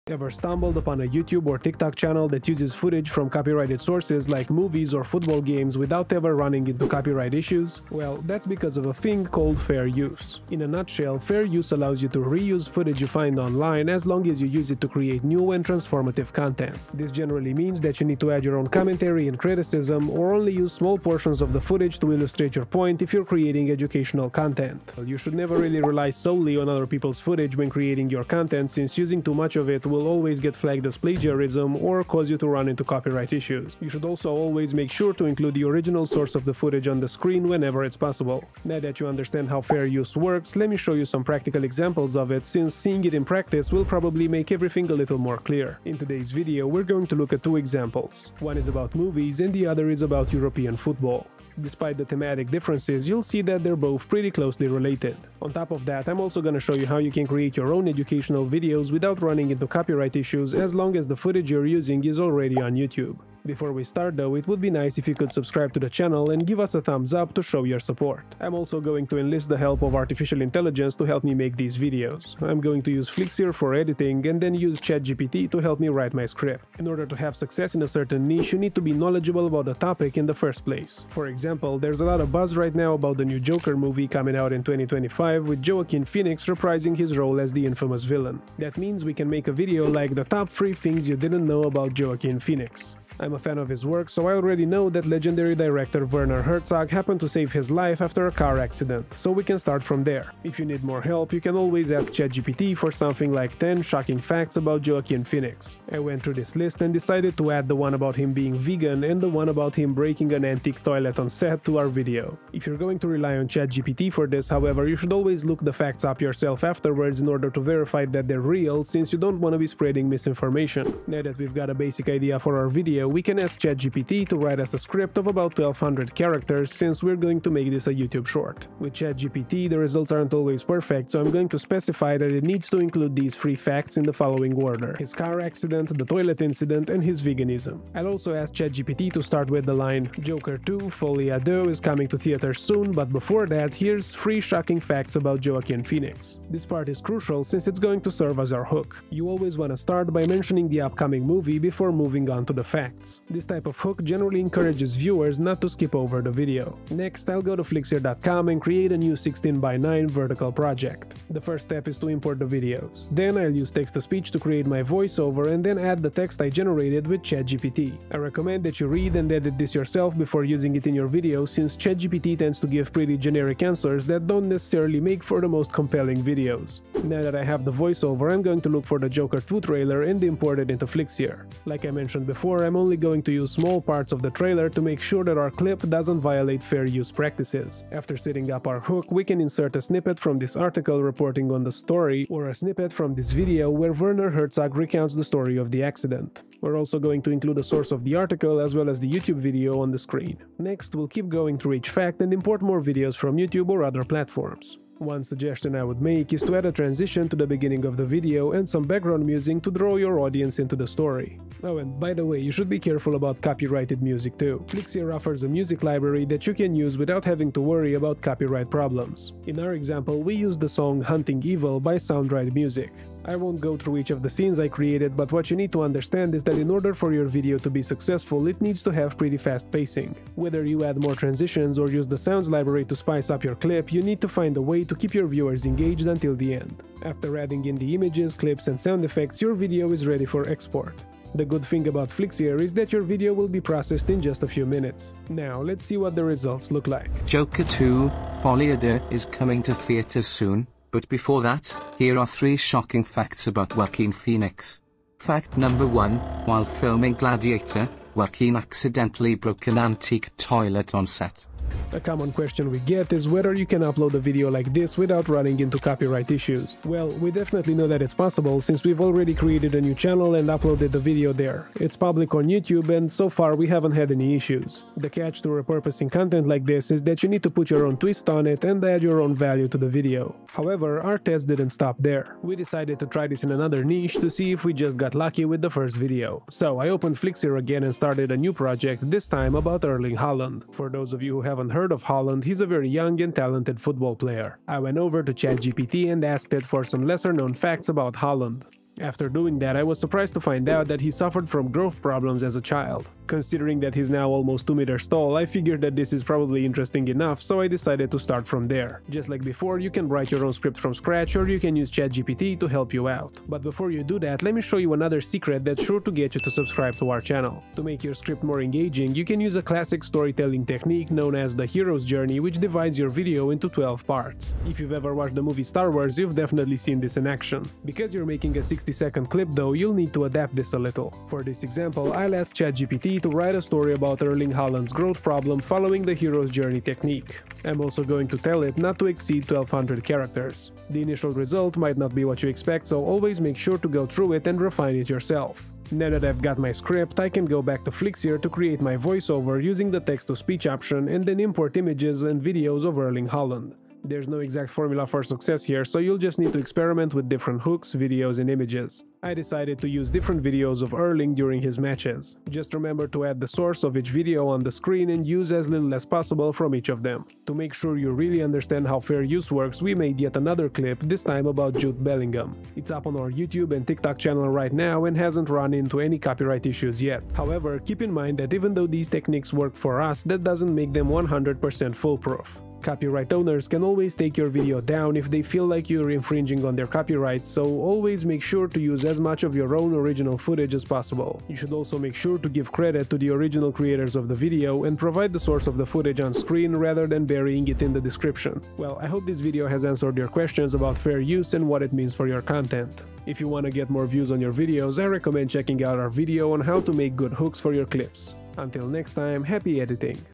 Ever stumbled upon a YouTube or TikTok channel that uses footage from copyrighted sources like movies or football games without ever running into copyright issues? Well, that's because of a thing called fair use. In a nutshell, fair use allows you to reuse footage you find online as long as you use it to create new and transformative content. This generally means that you need to add your own commentary and criticism, or only use small portions of the footage to illustrate your point if you're creating educational content. You should never really rely solely on other people's footage when creating your content, since using too much of it will always get flagged as plagiarism or cause you to run into copyright issues. You should also always make sure to include the original source of the footage on the screen whenever it's possible. Now that you understand how fair use works, let me show you some practical examples of it, since seeing it in practice will probably make everything a little more clear. In today's video, we're going to look at two examples. One is about movies and the other is about European football. Despite the thematic differences, you'll see that they're both pretty closely related. On top of that, I'm also gonna show you how you can create your own educational videos without running into copyright issues as long as the footage you're using is already on YouTube. Before we start though, it would be nice if you could subscribe to the channel and give us a thumbs up to show your support. I'm also going to enlist the help of artificial intelligence to help me make these videos. I'm going to use Flixer for editing and then use ChatGPT to help me write my script. In order to have success in a certain niche, you need to be knowledgeable about the topic in the first place. For example, there's a lot of buzz right now about the new Joker movie coming out in 2025 with Joaquin Phoenix reprising his role as the infamous villain. That means we can make a video like the top 3 things you didn't know about Joaquin Phoenix. I'm a fan of his work, so I already know that legendary director Werner Herzog happened to save his life after a car accident, so we can start from there. If you need more help, you can always ask ChatGPT for something like 10 shocking facts about Joaquin Phoenix. I went through this list and decided to add the one about him being vegan and the one about him breaking an antique toilet on set to our video. If you're going to rely on ChatGPT for this, however, you should always look the facts up yourself afterwards in order to verify that they're real, since you don't want to be spreading misinformation. Now that we've got a basic idea for our video, we can ask ChatGPT to write us a script of about 1200 characters, since we're going to make this a YouTube short. With ChatGPT, the results aren't always perfect, so I'm going to specify that it needs to include these 3 facts in the following order: his car accident, the toilet incident, and his veganism. I'll also ask ChatGPT to start with the line, "Joker 2 Folie à Deux is coming to theaters soon, but before that, here's 3 shocking facts about Joaquin Phoenix." This part is crucial since it's going to serve as our hook. You always want to start by mentioning the upcoming movie before moving on to the facts. This type of hook generally encourages viewers not to skip over the video. Next, I'll go to Flixer.com and create a new 16:9 vertical project. The first step is to import the videos. Then I'll use text-to-speech to create my voiceover and then add the text I generated with ChatGPT. I recommend that you read and edit this yourself before using it in your video, since ChatGPT tends to give pretty generic answers that don't necessarily make for the most compelling videos. Now that I have the voiceover, I'm going to look for the Joker 2 trailer and import it into Flixer. Like I mentioned before, I'm only going to use small parts of the trailer to make sure that our clip doesn't violate fair use practices. After setting up our hook, we can insert a snippet from this article reporting on the story, or a snippet from this video where Werner Herzog recounts the story of the accident. We're also going to include a source of the article as well as the YouTube video on the screen. Next, we'll keep going through each fact and import more videos from YouTube or other platforms. One suggestion I would make is to add a transition to the beginning of the video and some background music to draw your audience into the story. Oh, and by the way, you should be careful about copyrighted music too. Flixer offers a music library that you can use without having to worry about copyright problems. In our example, we used the song Hunting Evil by Soundride Music. I won't go through each of the scenes I created, but what you need to understand is that in order for your video to be successful, it needs to have pretty fast pacing. Whether you add more transitions or use the sounds library to spice up your clip, you need to find a way to keep your viewers engaged until the end. After adding in the images, clips, and sound effects, your video is ready for export. The good thing about Flixer is that your video will be processed in just a few minutes. Now, let's see what the results look like. Joker 2 Folie à Deux is coming to theaters soon. But before that, here are 3 shocking facts about Joaquin Phoenix. Fact number 1, while filming Gladiator, Joaquin accidentally broke an antique toilet on set. A common question we get is whether you can upload a video like this without running into copyright issues. Well, we definitely know that it's possible since we've already created a new channel and uploaded the video there. It's public on YouTube and so far we haven't had any issues. The catch to repurposing content like this is that you need to put your own twist on it and add your own value to the video. However, our test didn't stop there. We decided to try this in another niche to see if we just got lucky with the first video. So I opened Flixer again and started a new project, this time about Erling Haaland. For those of you who haven't heard of Haaland, he's a very young and talented football player. I went over to ChatGPT and asked it for some lesser known facts about Haaland. After doing that, I was surprised to find out that he suffered from growth problems as a child. Considering that he's now almost 2 meters tall, I figured that this is probably interesting enough, so I decided to start from there. Just like before, you can write your own script from scratch, or you can use ChatGPT to help you out. But before you do that, let me show you another secret that's sure to get you to subscribe to our channel. To make your script more engaging, you can use a classic storytelling technique known as the hero's journey, which divides your video into 12 parts. If you've ever watched the movie Star Wars, you've definitely seen this in action. Because you're making a 60-second clip though, you'll need to adapt this a little. For this example, I'll ask ChatGPT to write a story about Erling Haaland's growth problem following the hero's journey technique. I'm also going to tell it not to exceed 1200 characters. The initial result might not be what you expect, so always make sure to go through it and refine it yourself. Now that I've got my script, I can go back to Flixir to create my voiceover using the text-to-speech option and then import images and videos of Erling Haaland. There's no exact formula for success here, so you'll just need to experiment with different hooks, videos, and images. I decided to use different videos of Erling during his matches. Just remember to add the source of each video on the screen and use as little as possible from each of them. To make sure you really understand how fair use works, we made yet another clip, this time about Jude Bellingham. It's up on our YouTube and TikTok channel right now and hasn't run into any copyright issues yet. However, keep in mind that even though these techniques work for us, that doesn't make them 100% foolproof. Copyright owners can always take your video down if they feel like you're infringing on their copyrights, so always make sure to use as much of your own original footage as possible. You should also make sure to give credit to the original creators of the video and provide the source of the footage on screen rather than burying it in the description. Well, I hope this video has answered your questions about fair use and what it means for your content. If you want to get more views on your videos, I recommend checking out our video on how to make good hooks for your clips. Until next time, happy editing!